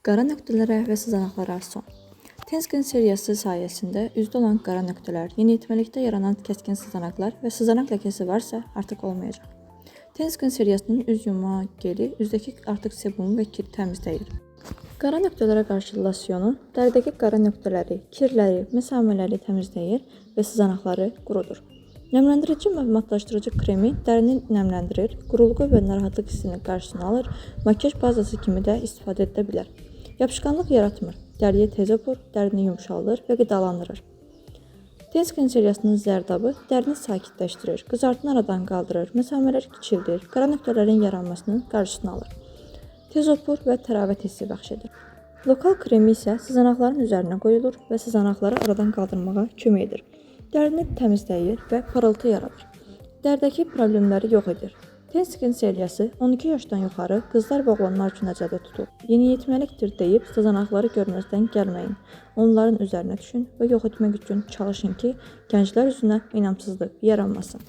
Qara nöqtələrə və sızanaqlara son. Tenskin seriyası sayəsində üzdə olan qara nöqtələr, yeniyetməlikdə yaranan kəskin sızanaqlar və sızanaq ləkəsi varsa artıq olmayacaq. Tenskin seriyasının üz yuma geli üzdəki artıq sebumu və kiri təmizləyir. Qara nöqtələrə qarşı losiyonu dəridəki qara nöqtələri, kirləri, məsamələri təmizləyir və sızanaqları qurudur. Nəmləndirici və matlaşdırıcı kremi dərini nəmləndirir, quruluğu və narahatlıq hissinin qarşısını alır, makiyaj bazası kimi də istifadə edilə bilər. Yapışqanlıq yaratmır, dəriyə tez öpür, dərini yumşaldır və qidalandırır. Tenskin seriyasının zərdabı dərini sakitləşdirir, qızartını aradan qaldırır, məsamələri kiçildir, qara nöqtələrin yaranmasının qarşısını alır. Tez öpür və təravət hissi bəxş edir. Lokal kremi isə sızanaqların üzərinə qoyulur və sızanaqları aradan qaldırmağa kömək edir. Dərini təmizləyir və parıltı yaradır. Dərdəki problemləri yox edir. Tenskin seriyası 12 yaşdan yuxarı qızlar və oğlanlar üçün nəzərdə tutulur. Yeniyetməlikdir deyib sızanaqları görməzdən gəlməyin. Onların üzərinə düşün və yox etmək üçün çalışın ki, gənclər üzünə inamsızlıq yaranmasın.